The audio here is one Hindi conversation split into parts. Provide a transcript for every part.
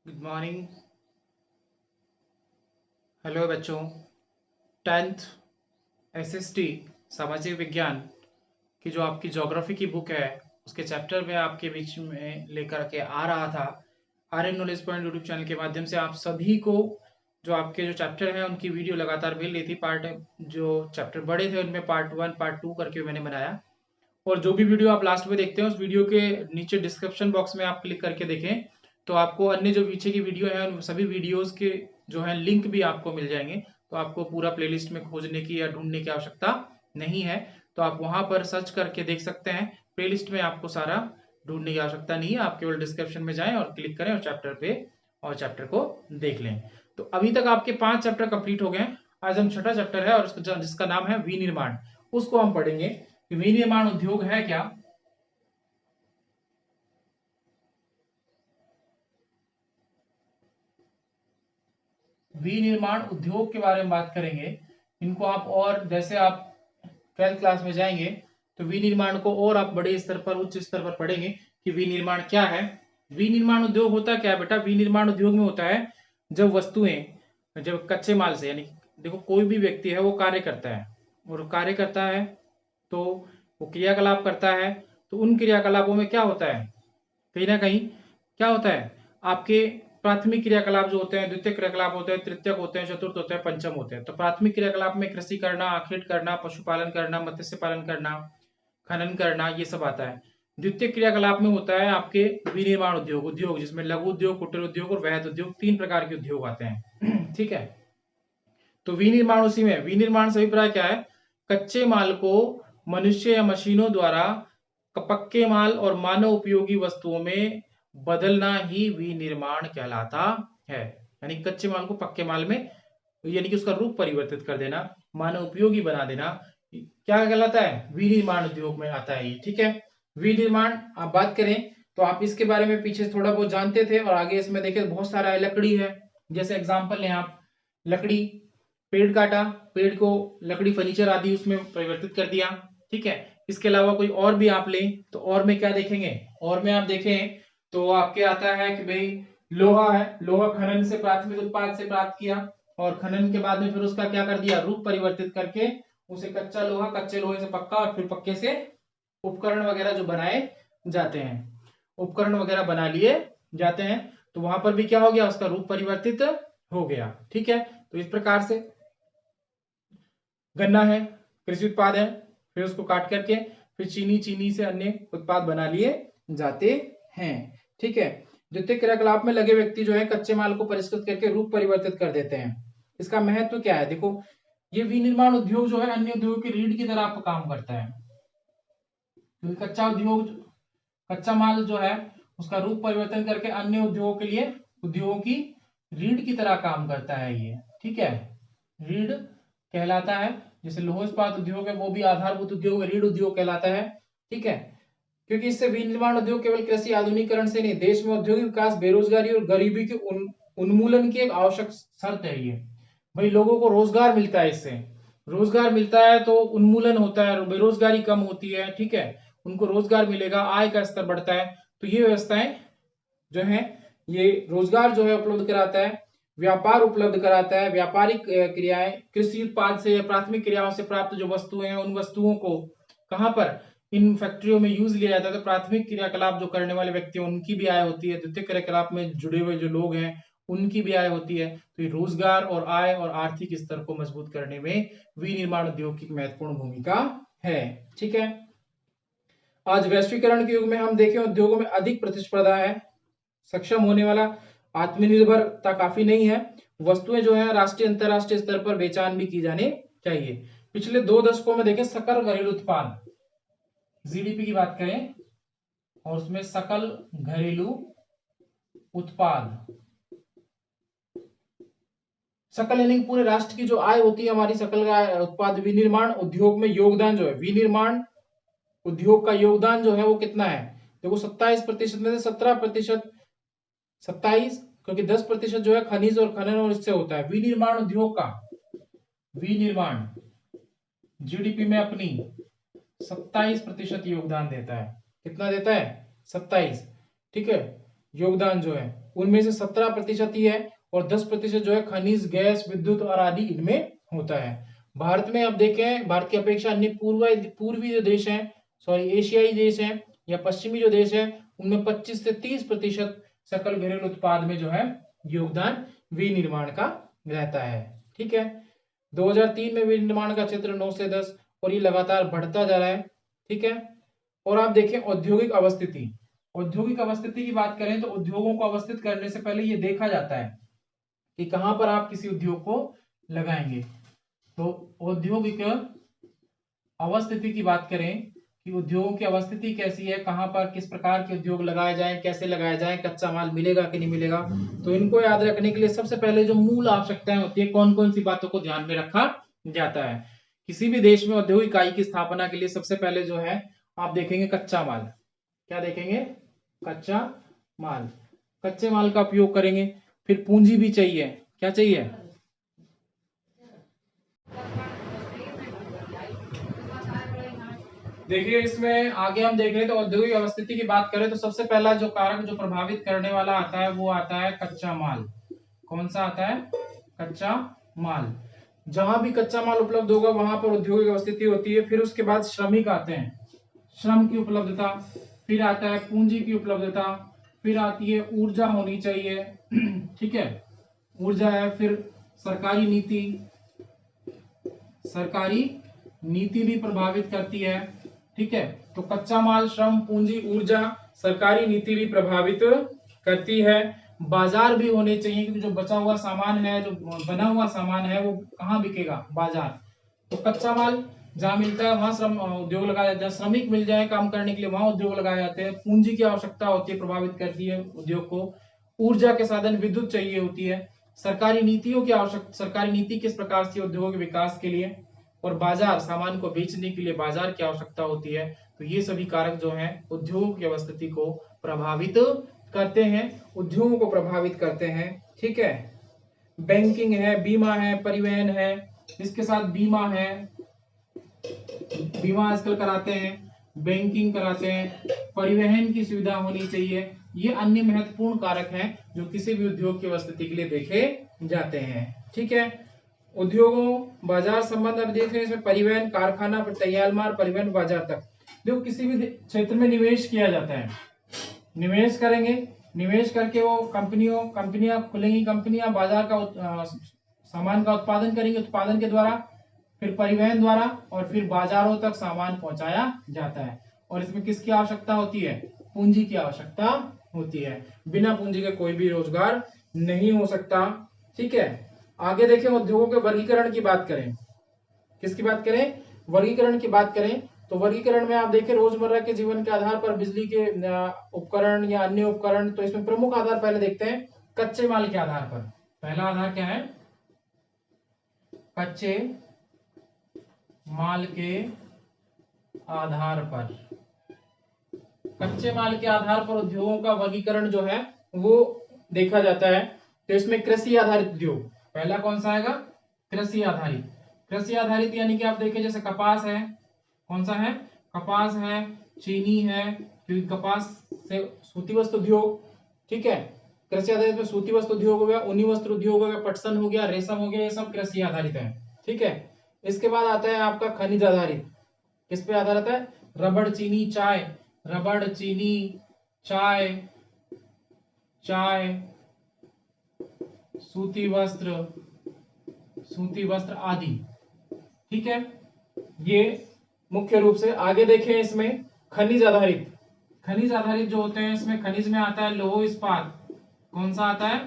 Good morning. हेलो बच्चों। 10th एसएसटी सामाजिक विज्ञान की जो आपकी ज्योग्राफी की बुक है उसके चैप्टर में आपके बीच में लेकर के आ रहा था। Aryan Knowledge Point YouTube channel के माध्यम से आप सभी को जो आपके जो चैप्टर हैं उनकी वीडियो लगातार मिल रही थी। पार्ट जो चैप्टर बड़े थे उनमें पार्ट 1 पार्ट 2 करके मैंने बनाया। और जो भी वीडियो आप लास्ट में देखते हैं उस वीडियो के नीचे डिस्क्रिप्शन बॉक्स में आप क्लिक करके देखें तो आपको अन्य जो पीछे की वीडियो है उन सभी वीडियोस के जो है लिंक भी आपको मिल जाएंगे। तो आपको पूरा प्लेलिस्ट में खोजने की या ढूंढने की आवश्यकता नहीं है। तो आप वहां पर सर्च करके देख सकते हैं। प्लेलिस्ट में आपको सारा ढूंढने की आवश्यकता नहीं है। आप केवल डिस्क्रिप्शन में जाएं और क्लिक करें और चैप्टर को देख लें। तो अभी तक आपके 5 चैप्टर कंप्लीट हो गए। आज हम छठा चैप्टर है और जिसका नाम है विनिर्माण, उसको हम पढ़ेंगे कि विनिर्माण उद्योग है क्या। विनिर्माण उद्योग के बारे में बात करेंगे। इनको आप और जैसे आप 12th क्लास में जाएंगे तो विनिर्माण को और आप बड़े स्तर पर उच्च स्तर पर पढ़ेंगे कि विनिर्माण क्या है। विनिर्माण उद्योग होता क्या है बेटा? विनिर्माण उद्योग में होता है जब वस्तुएं, जब कच्चे माल से, यानी देखो कोई भी व्यक्ति है वो कार्य करता है और कार्य करता है तो वो क्रियाकलाप करता है। तो उन क्रियाकलापों में क्या होता है, कहीं ना कहीं क्या होता है, आपके प्राथमिक क्रियाकलाप जो होते हैं, द्वितीय क्रियाकलाप होते हैं, तृतीयक होते हैं, चतुर्थ होते हैं, पंचम होते हैं। तो प्राथमिक क्रियाकलाप में कृषि करना, आखेट करना, पशुपालन करना, मत्स्य पालन करना, खनन करना, ये सब आता है। द्वितीय क्रियाकलाप में होता है आपके विनिर्माण उद्योग, उद्योग जिसमें लघु उद्योग, कुटीर उद्योग और वृहद उद्योग, 3 प्रकार के उद्योग आते हैं। ठीक है। तो विनिर्माण उसी में, विनिर्माण से अभिप्राय क्या है? कच्चे माल को मनुष्य या मशीनों द्वारा पक्के माल और मानव उपयोगी वस्तुओं में बदलना ही विनिर्माण कहलाता है। यानी कच्चे माल को पक्के माल में, यानी कि उसका रूप परिवर्तित कर देना, मानव उपयोगी बना देना, क्या कहलाता है? विनिर्माण उद्योग में आता है ये। ठीक है। विनिर्माण आप बात करें तो आप इसके बारे में पीछे थोड़ा बहुत जानते थे और आगे इसमें देखें बहुत सारा है। लकड़ी है, जैसे एग्जांपल लें आप, लकड़ी, पेड़ काटा, पेड़ को लकड़ी फर्नीचर आदि उसमें परिवर्तित कर दिया। ठीक है। इसके अलावा कोई और भी आप लें तो और में क्या देखेंगे, और में आप देखें तो आपके आता है कि भाई लोहा है, लोहा खनन से प्राथमिक उत्पाद से प्राप्त किया और खनन के बाद में फिर उसका क्या कर दिया, रूप परिवर्तित करके उसे कच्चा लोहा, कच्चे लोहे से पक्का और फिर पक्के से उपकरण वगैरह जो बनाए जाते हैं, उपकरण वगैरह बना लिए जाते हैं। तो वहां पर भी क्या हो गया, उसका रूप परिवर्तित हो गया। ठीक है। तो इस प्रकार से गन्ना है, कृषि उत्पाद है, फिर उसको काट करके फिर चीनी, चीनी से अन्य उत्पाद बना लिए जाते हैं। ठीक है। द्वितीय क्रियाकलाप में लगे व्यक्ति जो है कच्चे माल को परिष्कृत करके रूप परिवर्तित कर देते हैं। इसका महत्व क्या है? देखो, ये विनिर्माण उद्योग जो है अन्य उद्योग की रीढ़ की तरह काम करता है। क्योंकि कच्चा माल जो है उसका रूप परिवर्तन करके अन्य उद्योगों के लिए, उद्योगों की रीढ़ की तरह काम करता है ये। ठीक है। रीढ़ कहलाता है। जैसे लोह इस्पात उद्योग है वो भी आधारभूत उद्योग, रीढ़ उद्योग कहलाता है। ठीक है। क्योंकि इससे विनिर्माण उद्योग केवल कृषि आधुनिकरण से नहीं, देश में औद्योगिक विकास, बेरोजगारी और गरीबी के उन्मूलन की एक आवश्यक शर्त है ये। भाई लोगों को रोजगार मिलता है, इससे रोजगार मिलता है तो उन्मूलन होता है, बेरोजगारी कम होती है। ठीक है। उनको रोजगार मिलेगा, आय का स्तर बढ़ता है। तो ये व्यवस्थाएं जो है, ये रोजगार जो है उपलब्ध कराता है, व्यापार उपलब्ध कराता है, व्यापारिक क्रियाएं, कृषि उत्पाद से, प्राथमिक क्रियाओं से प्राप्त जो वस्तुएं हैं उन वस्तुओं को कहां पर, इन फैक्ट्रियों में यूज लिया जाता है। तो प्राथमिक क्रियाकलाप जो करने वाले व्यक्ति हैं उनकी भी आय होती है, द्वितीय क्रियाकलाप में जुड़े हुए जो लोग हैं उनकी भी आय होती है। तो ये रोजगार और आय और आर्थिक स्तर को मजबूत करने में विनिर्माण उद्योग की महत्वपूर्ण भूमिका है। ठीक है। आज वैश्वीकरण के युग में हम देखें उद्योगों में अधिक प्रतिस्पर्धा है, सक्षम होने वाला आत्मनिर्भरता काफी नहीं है। वस्तुएं जो है राष्ट्रीय अंतरराष्ट्रीय स्तर पर बेचान भी की जानी चाहिए। पिछले 2 दशकों में देखें सकल घरेलू उत्पाद, जीडीपी की बात करें और उसमें सकल घरेलू उत्पाद, सकल यानी पूरे राष्ट्र की जो आय होती है हमारी, सकल का उत्पाद, विनिर्माण उद्योग में योगदान जो है, विनिर्माण उद्योग का योगदान जो है वो कितना है? देखो 27% में से 17%, 27, क्योंकि 10% जो है खनिज और खनन और इससे होता है। विनिर्माण उद्योग का, विनिर्माण जीडीपी में अपनी 27% योगदान देता है। कितना देता है? 27। ठीक है। योगदान जो है उनमें से 17% ही है, और 10% जो है खनिज, गैस, विद्युत और आदि इनमें होता है। भारत में आप देखें, भारत की अपेक्षा अन्य पूर्वी जो देश हैं, सॉरी एशियाई देश हैं या पश्चिमी जो देश है, उनमें 25 से 30% सकल घरेलू उत्पाद में जो है योगदान विनिर्माण का रहता है। ठीक है, 2003 में विनिर्माण का क्षेत्र 9 से 10 और ये लगातार बढ़ता जा रहा है। ठीक है, और आप देखें औद्योगिक अवस्थिति, औद्योगिक अवस्थिति की बात करें तो उद्योगों को अवस्थित करने से पहले ये देखा जाता है कि कहां पर आप किसी उद्योग को लगाएंगे। तो औद्योगिक अवस्थिति की बात करें कि उद्योगों की अवस्थिति कैसी है, कहां पर किस प्रकार के उद्योग लगाए जाएं, कैसे लगाए जाएं, कच्चा माल मिलेगा कि नहीं मिलेगा। तो इनको याद रखने के लिए सबसे पहले जो मूल आवश्यकताएं होती है, कौन कौन सी बातों को ध्यान में रखा जाता है। किसी भी देश में औद्योगिक इकाई की स्थापना के लिए सबसे पहले जो है आप देखेंगे कच्चा माल। क्या देखेंगे? कच्चा माल। कच्चे माल का उपयोग करेंगे। फिर पूंजी भी चाहिए। क्या चाहिए? देखिए इसमें आगे हम देख रहे हैं तो औद्योगिक अवस्थिति की बात करें तो सबसे पहला जो कारक जो प्रभावित करने वाला आता है वो आता है कच्चा माल। कौन सा आता है? कच्चा माल। जहां भी कच्चा माल उपलब्ध होगा वहां पर औद्योगिक अवस्थिति होती है। फिर उसके बाद श्रमिक आते हैं, श्रम की उपलब्धता। फिर आता है पूंजी की उपलब्धता। फिर आती है ऊर्जा होनी चाहिए। ठीक है, ऊर्जा है। फिर सरकारी नीति, सरकारी नीति भी प्रभावित करती है। ठीक है, तो कच्चा माल, श्रम, पूंजी, ऊर्जा, सरकारी नीति भी प्रभावित करती है। बाजार भी होने चाहिए, क्योंकि जो बचा हुआ सामान है, जो बना हुआ सामान है, वो कहाँ बिकेगा? बाजार। तो कच्चा माल जहां मिलता है वहां श्रम उद्योग लगाया जाता है। श्रमिक मिल जाए काम करने के लिए वहां उद्योग लगाए जाते हैं। पूंजी की आवश्यकता होती है, प्रभावित करती है उद्योग को। ऊर्जा के साधन, विद्युत चाहिए होती है। सरकारी नीतियों की आवश्यकता, सरकारी नीति किस प्रकार से उद्योग के विकास के लिए, और बाजार, सामान को बेचने के लिए बाजार की आवश्यकता होती है। तो ये सभी कारक जो हैं उद्योग की अवस्थिति को प्रभावित करते हैं, उद्योगों को प्रभावित करते हैं। ठीक है, बैंकिंग है, बीमा है, परिवहन है, इसके साथ बीमा है, बीमा आजकल कराते हैं, बैंकिंग कराते हैं, परिवहन की सुविधा होनी चाहिए। ये अन्य महत्वपूर्ण कारक हैं जो किसी भी उद्योग की अवस्थिति के लिए देखे जाते हैं। ठीक है, उद्योगों बाजार संबंध अब देख रहे हैं। इसमें परिवहन, कारखाना, फिर तैयार माल, परिवहन, बाजार तक। जो किसी भी क्षेत्र में निवेश किया जाता है, निवेश करेंगे, निवेश करके वो कंपनियां खुलेंगी, कंपनियां बाजार का सामान का उत्पादन करेंगे, उत्पादन के द्वारा, फिर परिवहन द्वारा, और फिर बाजारों तक सामान पहुंचाया जाता है। और इसमें किसकी आवश्यकता होती है? पूंजी की आवश्यकता होती है। बिना पूंजी के कोई भी रोजगार नहीं हो सकता। ठीक है, आगे देखें उद्योगों के वर्गीकरण की बात करें। किसकी बात करें? वर्गीकरण की बात करें तो वर्गीकरण में आप देखें रोजमर्रा के जीवन के आधार पर बिजली के उपकरण या अन्य उपकरण। तो इसमें प्रमुख आधार पहले देखते हैं कच्चे माल के आधार पर। पहला आधार क्या है? कच्चे माल के आधार पर। कच्चे माल के आधार पर उद्योगों का वर्गीकरण जो है वो देखा जाता है। तो इसमें कृषि आधारित उद्योग पहला कौन सा आएगा? कृषि आधारित। कृषि आधारित यानी कि आप देखें जैसे कपास है, कौन सा है? कपास है, चीनी है, क्योंकि कपास से सूती वस्त्र उद्योग। ठीक है, कृषि आधारित में सूती वस्त्र उद्योग हो गया, ऊनी वस्त्र उद्योग हो गया, पटसन हो गया, रेशम हो गया, ये सब कृषि आधारित है। ठीक है, इसके बाद आता है आपका खनिज आधारित। किस पे आधारित है? रबड़, चीनी, चाय, रबड़, चीनी, चाय, चाय, सूती वस्त्र आदि। ठीक है, ये मुख्य रूप से। आगे देखें इसमें खनिज आधारित। खनिज आधारित जो होते हैं इसमें खनिज में आता है लौह इस्पात। कौन सा आता है?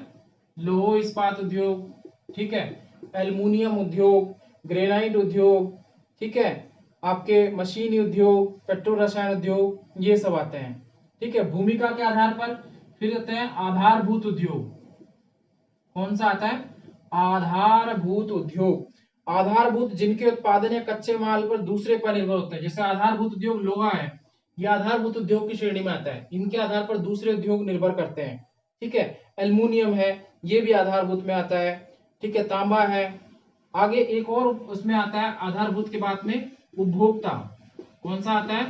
लौह इस्पात उद्योग। ठीक है, एल्युमिनियम उद्योग, ग्रेनाइट उद्योग। ठीक है, आपके मशीन उद्योग, पेट्रो रसायन उद्योग, ये सब आते हैं। ठीक है, भूमिका के आधार पर फिर आते हैं आधारभूत उद्योग। कौन सा आता है? आधारभूत उद्योग। आधारभूत जिनके उत्पादन या कच्चे माल पर दूसरे पर निर्भर होते हैं। जैसे आधारभूत उद्योग लोहा है, यह आधारभूत उद्योग की श्रेणी में आता है। इनके आधार पर दूसरे उद्योग निर्भर करते हैं। ठीक है, एल्युमिनियम है, ये भी आधारभूत में आता है। ठीक है, तांबा है। आगे एक और उसमें आता है आधारभूत के बाद में उपभोक्ता। कौन सा आता है?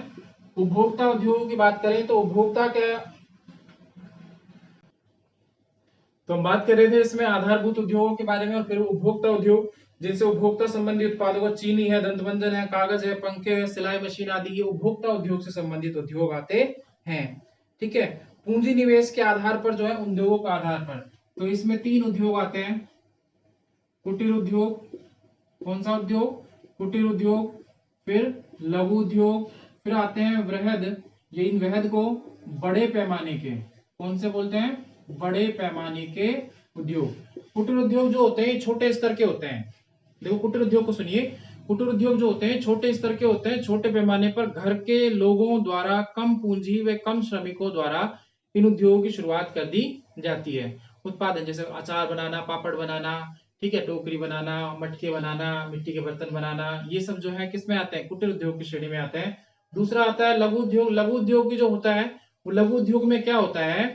उपभोक्ता उद्योगों की बात करें तो उपभोक्ता के तो हम बात कर रहे थे इसमें आधारभूत उद्योगों के बारे में, और फिर उपभोक्ता उद्योग, जिनसे उपभोक्ता संबंधी उत्पादों को चीनी है, दंतमंजन है, कागज है, पंखे है, सिलाई मशीन आदि, ये उपभोक्ता उद्योग से संबंधित उद्योग आते हैं। ठीक है। पूंजी निवेश के आधार पर जो है उद्योगों के आधार पर, तो इसमें 3 उद्योग आते हैं। कुटीर उद्योग, कौन सा उद्योग? कुटीर उद्योग, फिर लघु उद्योग, फिर आते हैं वृहद। ये इन वृहद को बड़े पैमाने के, कौन से बोलते हैं? बड़े पैमाने के उद्योग। कुटीर उद्योग जो होते हैं छोटे स्तर के होते हैं। देखो कुटीर उद्योग को सुनिए, कुटीर उद्योग जो होते हैं छोटे स्तर के होते हैं, छोटे पैमाने पर घर के लोगों द्वारा कम पूंजी व कम श्रमिकों द्वारा इन उद्योगों की शुरुआत कर दी जाती है। उत्पादन जैसे अचार बनाना, पापड़ बनाना, ठीक है, टोकरी बनाना, मटके बनाना, मिट्टी के बर्तन बनाना, ये सब जो है किसमें आते हैं? कुटीर उद्योग की श्रेणी में आते हैं। दूसरा आता है लघु उद्योग। लघु उद्योग की जो होता है, वो लघु उद्योग में क्या होता है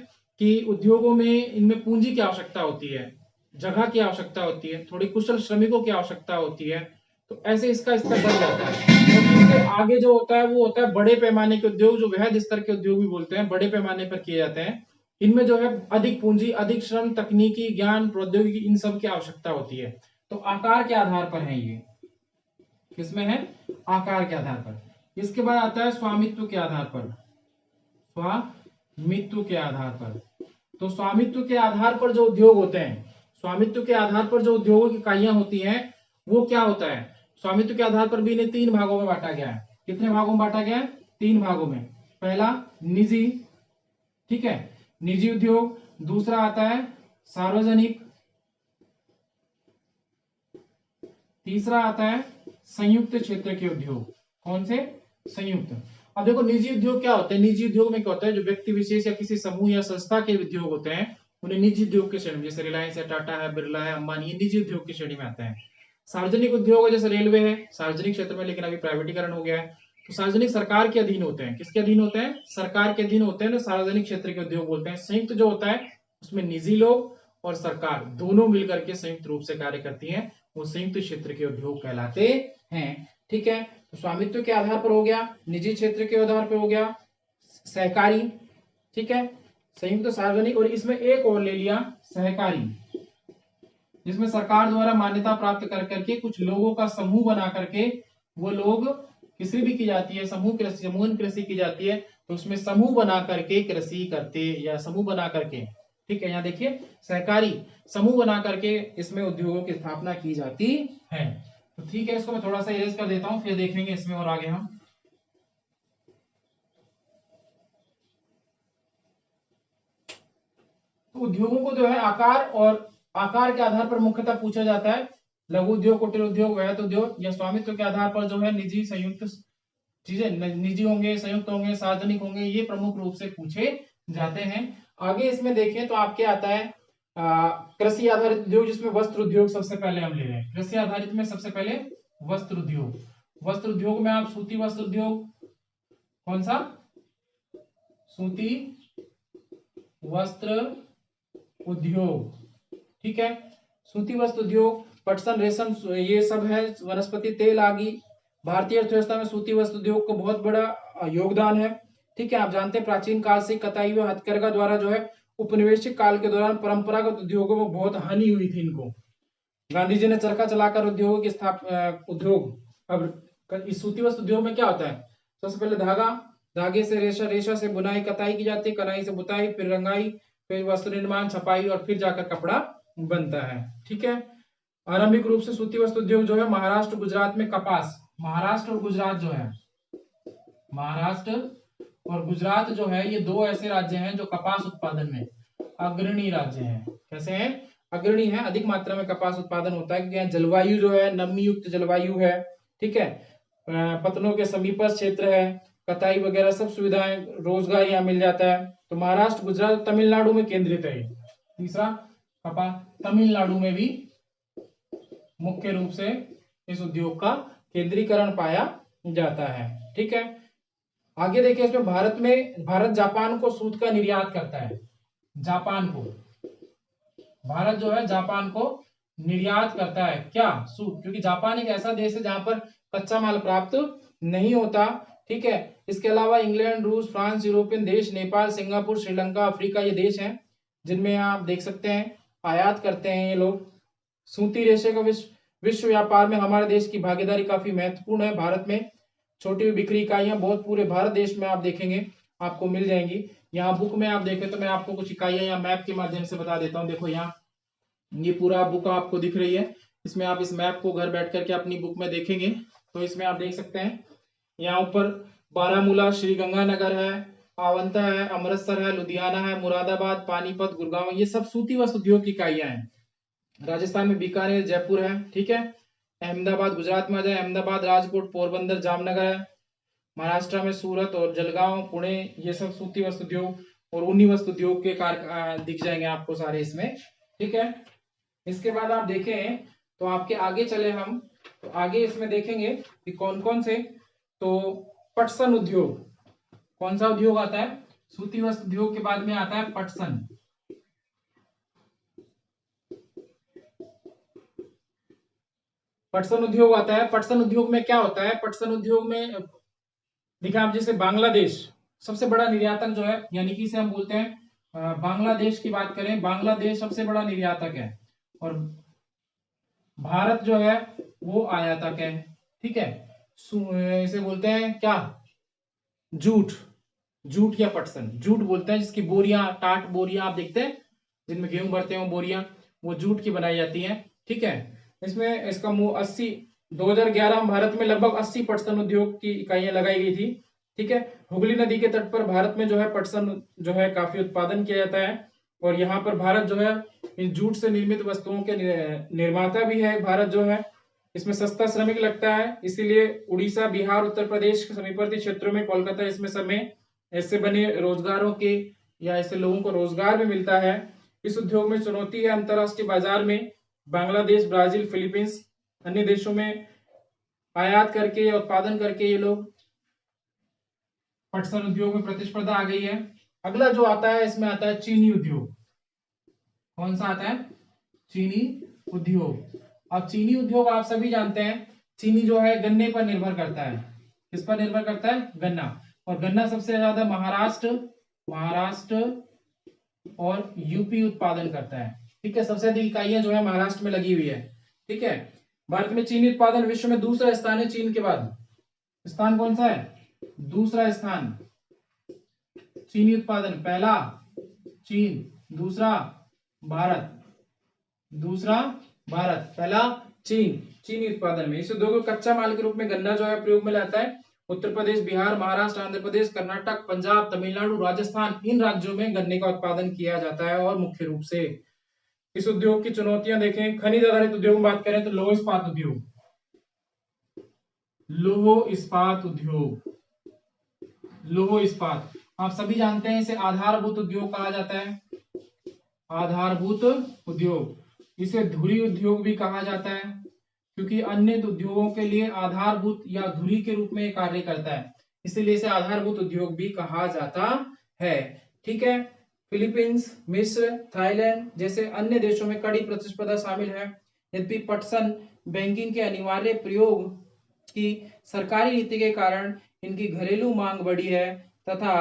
कि उद्योगों में इनमें पूंजी की आवश्यकता होती है, जगह की आवश्यकता होती है, थोड़ी कुशल श्रमिकों की आवश्यकता होती है, तो ऐसे इसका स्तर बढ़ जाता है। तो इससे आगे जो होता है वो होता है बड़े पैमाने के उद्योग, जो वृहद स्तर के उद्योग भी बोलते हैं, बड़े पैमाने पर किए जाते हैं। इनमें जो है अधिक पूंजी, अधिक श्रम, तकनीकी ज्ञान, प्रौद्योगिकी, इन सब की आवश्यकता होती है। तो आकार के आधार पर है ये, किसमें है? आकार के आधार पर। इसके बाद आता है स्वामित्व के आधार पर। स्वामित्व के आधार पर, तो स्वामित्व के आधार पर जो उद्योग होते हैं, स्वामित्व के आधार पर जो उद्योगों की इकाइयां होती हैं, वो क्या होता है? स्वामित्व के आधार पर भी इन्हें 3 भागों में बांटा गया है। कितने भागों में बांटा गया है? 3 भागों में। पहला निजी, ठीक है, निजी उद्योग। दूसरा आता है सार्वजनिक। तीसरा आता है संयुक्त क्षेत्र के उद्योग। कौन से? संयुक्त। अब देखो निजी उद्योग क्या होते हैं? निजी उद्योग में क्या होता है, जो व्यक्ति विशेष या किसी समूह या संस्था के उद्योग होते हैं, उन्हें निजी उद्योग की श्रेणी में, जैसे रिलायंस है, टाटा है, बिरला है, अंबानी, ये निजी उद्योग की श्रेणी में आते हैं। सार्वजनिक उद्योग जैसे रेलवे है, सार्वजनिक क्षेत्र में, लेकिन अभी प्राइवेटीकरण हो गया है, तो सार्वजनिक सरकार के अधीन होते हैं। किसके अधीन होते हैं? सरकार के अधीन होते हैं, तो सार्वजनिक क्षेत्र के उद्योग बोलते हैं। संयुक्त जो होता है उसमें निजी लोग और सरकार दोनों मिलकर के संयुक्त रूप से कार्य करती हैं, वो संयुक्त क्षेत्र के उद्योग कहलाते हैं। ठीक है, तो स्वामित्व के आधार पर हो गया, निजी क्षेत्र के आधार पर हो गया, सहकारी, ठीक है, संयुक्त, सार्वजनिक, और इसमें एक और ले लिया सहकारी, जिसमें सरकार द्वारा मान्यता प्राप्त कर करके कुछ लोगों का समूह बना करके वो लोग किसी भी की जाती है, समूह कृषि, समूह कृषि की जाती है, तो उसमें समूह बना करके कृषि करते, या समूह बना करके, ठीक है, यहाँ देखिए सहकारी समूह बना करके इसमें उद्योगों की स्थापना की जाती है। तो ठीक है, इसको मैं थोड़ा सा इरेज कर देता हूं, फिर देखेंगे इसमें और आगे हम। तो उद्योगों को जो है आकार के आधार पर मुख्यतः पूछा जाता है। लघु उद्योग, कुटीर उद्योग, वृहद उद्योग, या स्वामित्व के आधार पर जो है निजी, संयुक्त चीजें, निजी होंगे, संयुक्त होंगे, सार्वजनिक होंगे, ये प्रमुख रूप से पूछे जाते हैं। आगे इसमें देखें तो आपके आता है कृषि आधारित उद्योग, जिसमें वस्त्र उद्योग सबसे पहले हम ले रहे हैं। कृषि आधारित में सबसे पहले वस्त्र उद्योग। वस्त्र उद्योग में आप सूती वस्त्र उद्योग, कौन सा? सूती वस्त्र उद्योग, ठीक है, सूती वस्त्र उद्योग, पटसन, रेशम, ये सब है, वनस्पति तेल आदि। भारतीय अर्थव्यवस्था में सूती वस्त्र उद्योग को बहुत बड़ा योगदान है। ठीक है, आप जानते हैं प्राचीन काल से कताई व हथकरघा द्वारा जो है उपनिवेशिक काल के दौरान परंपरागत उद्योगों में बहुत हानि हुई थी इनको। गांधी जी ने चरखा चलाकर उद्योगों की अब इस सूती वस्त्र उद्योग में क्या होता है? सबसे पहले धागा, धागे से रेशा, रेशा से बुनाई कताई की जाती है, कनाई से बुताई, फिर रंगाई, फिर वस्त्र निर्माण, छपाई, और फिर जाकर कपड़ा बनता है। ठीक है, आरंभिक रूप से सूती वस्त्र उद्योग जो है महाराष्ट्र, गुजरात में कपास, महाराष्ट्र और गुजरात जो है, महाराष्ट्र और गुजरात जो है, ये 2 ऐसे राज्य हैं जो कपास उत्पादन में अग्रणी राज्य हैं। कैसे हैं? अग्रणी है, अधिक मात्रा में कपास उत्पादन होता है, क्योंकि यहाँ जलवायु जो है नमी युक्त जलवायु है। ठीक है, पतनों के समीपस्थ क्षेत्र है, कताई वगैरह सब सुविधाएं, रोजगार यहाँ मिल जाता है। तो महाराष्ट्र, गुजरात, तमिलनाडु में केंद्रित है। तीसरा कपास तमिलनाडु में भी मुख्य रूप से इस उद्योग का केंद्रीकरण पाया जाता है। ठीक है, आगे देखिए इसमें भारत जापान को सूत का निर्यात करता है। जापान को, भारत जो है जापान को निर्यात करता है, क्या? सूत, क्योंकि जापान एक ऐसा देश है जहां पर कच्चा माल प्राप्त नहीं होता। ठीक है, इसके अलावा इंग्लैंड, रूस, फ्रांस, यूरोपियन देश, नेपाल, सिंगापुर, श्रीलंका, अफ्रीका, ये देश हैं जिनमें आप देख सकते हैं आयात करते हैं ये लोग। सूती रेशे का विश्व व्यापार में हमारे देश की भागीदारी काफी महत्वपूर्ण है। भारत में छोटी बिक्री इकाइयां बहुत पूरे भारत देश में आप देखेंगे आपको मिल जाएंगी। यहाँ बुक में आप देखें तो मैं आपको कुछ इकाइयां या मैप के माध्यम से बता देता हूँ। देखो यहाँ ये पूरा बुक आपको दिख रही है, इसमें आप इस मैप को घर बैठ करके अपनी बुक में देखेंगे तो इसमें आप देख सकते हैं यहाँ ऊपर बारामूला, श्रीगंगानगर है, पावंता है, अमृतसर है, लुधियाना है, मुरादाबाद, पानीपत, गुड़गांव, ये सब सूती वस्त्र उद्योग की इकाइयां हैं। राजस्थान में बीकानेर, जयपुर है, ठीक है। अहमदाबाद, गुजरात में आ जाए, अहमदाबाद, राजकोट, पोरबंदर, जामनगर है। महाराष्ट्र में सूरत और जलगांव, पुणे, ये सब सूती वस्त्र उद्योग और ऊनी वस्त्र उद्योग के कार्य दिख जाएंगे आपको सारे इसमें, ठीक है। इसके बाद आप देखें तो आपके आगे चले हम तो आगे इसमें देखेंगे कि कौन कौन से, तो पटसन उद्योग, कौन सा उद्योग आता है? सूती वस्त्र उद्योग के बाद में आता है पटसन। पटसन उद्योग आता है। पटसन उद्योग में क्या होता है? पटसन उद्योग में देखिए आप जैसे बांग्लादेश सबसे बड़ा निर्यातक जो है, यानी कि इसे हम बोलते हैं बांग्लादेश की बात करें, बांग्लादेश सबसे बड़ा निर्यातक है और भारत जो है वो आयातक है, ठीक है। इसे बोलते हैं क्या? जूट, जूट या पटसन, जूट बोलते हैं जिसकी बोरियां, टाट बोरियां आप देखते हैं जिनमें गेहूं भरते हैं, बोरियां वो जूट की बनाई जाती हैं, ठीक है। इसमें इसका 2011 में भारत में लगभग 80 पटसन उद्योग की इकाइयां लगाई गई थी, ठीक है। हुगली नदी के तट पर भारत में जो है पटसन जो है काफी उत्पादन किया जाता है और यहाँ पर भारत जो है इन जूट से निर्मित वस्तुओं के निर्माता भी है। भारत जो है इसमें सस्ता श्रमिक लगता है, इसीलिए उड़ीसा, बिहार, उत्तर प्रदेश के समीपवर्ती क्षेत्रों में, कोलकाता, इसमें समय ऐसे बने रोजगारों के या ऐसे लोगों को रोजगार भी मिलता है। इस उद्योग में चुनौती है अंतरराष्ट्रीय बाजार में बांग्लादेश, ब्राजील, फिलीपींस, अन्य देशों में आयात करके या उत्पादन करके ये लोग पटसन उद्योग में प्रतिस्पर्धा आ गई है। अगला जो आता है इसमें आता है चीनी उद्योग। कौन सा आता है? चीनी उद्योग। अब चीनी उद्योग आप सभी जानते हैं, चीनी जो है गन्ने पर निर्भर करता है। किस पर निर्भर करता है? गन्ना। और गन्ना सबसे ज्यादा महाराष्ट्र और यूपी उत्पादन करता है, ठीक है। सबसे अधिक इकाइयां जो है महाराष्ट्र में लगी हुई है, ठीक है। भारत में चीनी उत्पादन विश्व में दूसरा स्थान है, चीन के बाद। स्थान कौन सा है? दूसरा स्थान। चीनी उत्पादन पहला चीन, दूसरा भारत, पहला चीन चीनी उत्पादन में। इस उद्योग को कच्चा माल के रूप में गन्ना जो है प्रयोग में लाता है। उत्तर प्रदेश, बिहार, महाराष्ट्र, आंध्र प्रदेश, कर्नाटक, पंजाब, तमिलनाडु, राजस्थान, इन राज्यों में गन्ने का उत्पादन किया जाता है। और मुख्य रूप से इस उद्योग की चुनौतियां देखें, खनिज आधारित उद्योग में बात करें तो लौह इस्पात उद्योग, लौह इस्पात आप सभी जानते हैं, इसे आधारभूत उद्योग कहा जाता है। आधारभूत उद्योग, इसे धुरी उद्योग भी कहा जाता है क्योंकि अन्य उद्योगों के लिए आधारभूत या धुरी के रूप में कार्य करता है, इसीलिए इसे आधारभूत उद्योग भी कहा जाता है, ठीक है। फिलीपींस, मिस्र, थाईलैंड जैसे अन्य देशों में कड़ी प्रतिस्पर्धा शामिल है। यद्यपि पटसन बैंकिंग के अनिवार्य प्रयोग की सरकारी नीति के कारण इनकी घरेलू मांग बढ़ी है तथा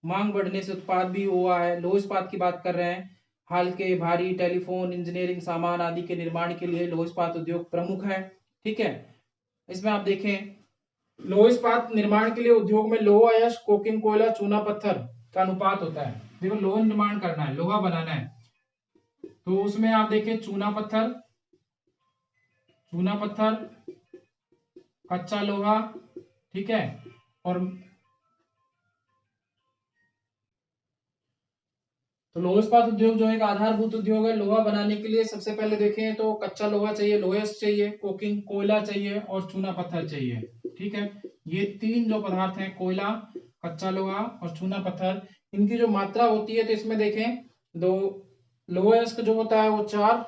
मांग बढ़ने से उत्पाद भी हुआ है। लौह इस्पात की बात कर रहे हैं, हाल के भारी टेलीफोन, इंजीनियरिंग सामान आदि के निर्माण के लिए लौह इस्पात उद्योग प्रमुख है, ठीक है। इसमें आप देखें लौह इस्पात निर्माण के लिए उद्योग में लोहा अयस्क, कोकिंग कोयला, चूना पत्थर का अनुपात होता है। देखो लोहा निर्माण करना है, लोहा बनाना है, तो उसमें आप देखें चूना पत्थर, कच्चा लोहा, ठीक है। और तो लोह इस्पात उद्योग जो एक आधारभूत उद्योग है। लोहा बनाने के लिए सबसे पहले देखें तो कच्चा लोहा चाहिए, लोहेस चाहिए, कोकिंग कोयला चाहिए और चूना पत्थर चाहिए, ठीक है। ये तीन जो पदार्थ हैं, कोयला, कच्चा लोहा और चूना पत्थर, इनकी जो मात्रा होती है तो इसमें देखें दो, लोहेस्क जो होता है वो 4,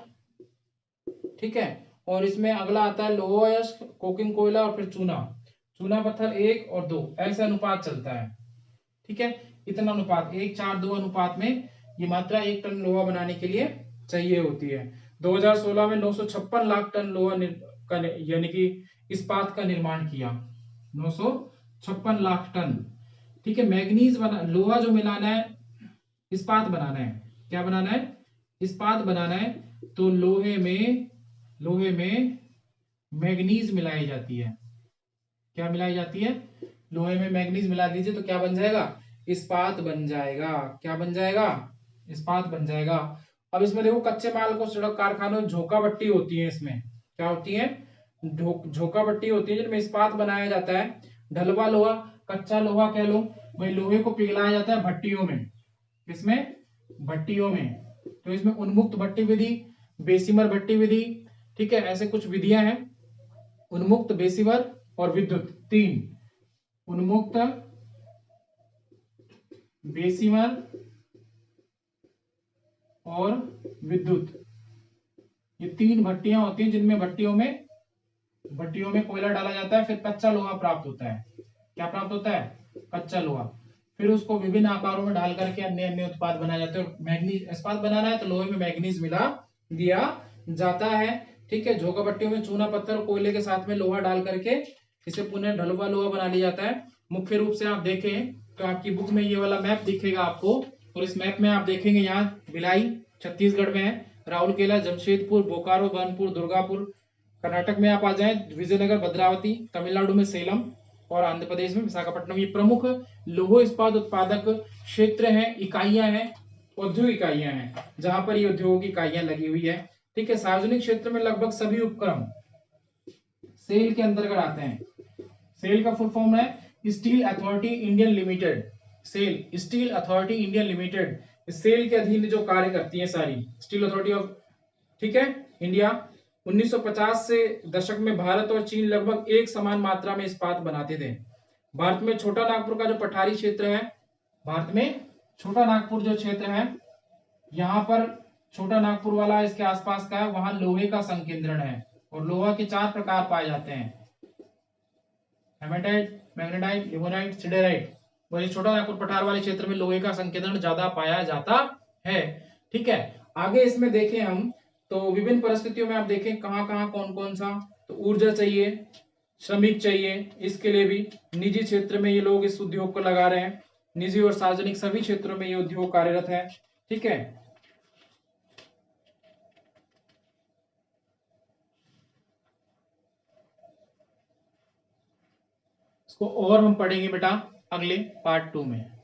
ठीक है। और इसमें अगला आता है लोहेस्क, कोकिंग कोयला और फिर चूना पत्थर 1 और 2, ऐसे अनुपात चलता है, ठीक है। इतना अनुपात 1, 4, 2 अनुपात में ये मात्रा 1 टन लोहा बनाने के लिए चाहिए होती है। 2016 में 956 लाख टन लोहा यानी कि इस्पात का निर्माण किया, 956 लाख टन, ठीक है। मैग्नीज लोहा जो मिलाना है, इस्पात बनाना है, क्या बनाना है, इस्पात बनाना है, तो लोहे में मैग्नीज मिलाई जाती है। क्या मिलाई जाती है, लोहे में मैग्नीज मिला दीजिए तो क्या बन जाएगा, इस्पात बन जाएगा। क्या बन जाएगा, इस्पात बन जाएगा। अब इसमें देखो कच्चे माल को सड़क कारखानों में झोंका भट्टी होती है, इसमें क्या होती है, झोंका भट्टी होती है जिनमें इस्पात बनाया जाता है। ढलवा लोहा, कच्चा लोहा कह लो, वही लोहे को पिघलाया जाता है भट्टियों में। किसमें, भट्टियों में। तो इसमें उन्मुक्त भट्टी विधि, बेसिमर भट्टी विधि, ठीक है, ऐसे कुछ विधियां हैं। उन्मुक्त, बेसिमर और विद्युत, तीन, उन्मुक्त, बेसिमर और विद्युत, ये तीन भट्टियां होती हैं जिनमें भट्टियों में कोयला डाला जाता है, फिर कच्चा लोहा प्राप्त होता है। क्या प्राप्त होता है, कच्चा लोहा। फिर उसको विभिन्न आकारों में डाल करके अन्य अन्य उत्पाद बनाए जाते हैं। मैग्नीज इस्पात बनाना है तो लोहे में मैग्नीज मिला दिया जाता है। ठीक है, झोंका भट्टियों में चूना पत्थर कोयले के साथ में लोहा डाल करके इसे पुनः ढलुआ लोहा बना लिया जाता है। मुख्य रूप से आप देखें तो आपकी बुक में ये वाला मैप दिखेगा आपको, और इस मैप में आप देखेंगे यहाँ भिलाई छत्तीसगढ़ में है, राउरकेला, जमशेदपुर, बोकारो, बनपुर, दुर्गापुर। कर्नाटक में आप आ जाएं, विजयनगर, भद्रावती, तमिलनाडु में सेलम, और आंध्र प्रदेश में विशाखापट्टनम। ये प्रमुख लौह इस्पात उत्पादक क्षेत्र हैं, इकाइयां हैं, औद्योगिक इकाइयां हैं, जहां पर ये उद्योग इकाइयां लगी हुई है। ठीक है, सार्वजनिक क्षेत्र में लगभग सभी उपक्रम सेल के अंतर्गत आते हैं। सेल का फुल फॉर्म है Steel Authority Indian Limited. SAIL, Steel Authority Indian Limited, SAIL के अधीन जो कार्य करती है सारी, स्टील अथॉरिटी ऑफ, ठीक है, इंडिया। 1950 से दशक में भारत और चीन लगभग एक समान मात्रा में इस्पात बनाते थे। भारत में छोटा नागपुर का जो पठारी क्षेत्र है, भारत में छोटा नागपुर जो क्षेत्र है, यहाँ पर छोटा नागपुर वाला इसके आसपास का है, वहां लोहे का संकेंद्रण है, और लोहा के 4 प्रकार पाए जाते हैं, हेमेटाइट, मैग्नेटाइट, लिमोनाइट, सिडेराइट। वही छोटा नागपुर पठार वाले क्षेत्र में लोहे का संकेंद्रण ज्यादा पाया जाता है। ठीक है, आगे इसमें देखें हम तो विभिन्न परिस्थितियों में आप देखें कहां कहां कौन कौन सा, तो ऊर्जा चाहिए, श्रमिक चाहिए, इसके लिए भी निजी क्षेत्र में ये लोग इस उद्योग को लगा रहे हैं। निजी और सार्वजनिक सभी क्षेत्रों में ये उद्योग कार्यरत है। ठीक है, इसको और हम पढ़ेंगे बेटा अगले पार्ट 2 में।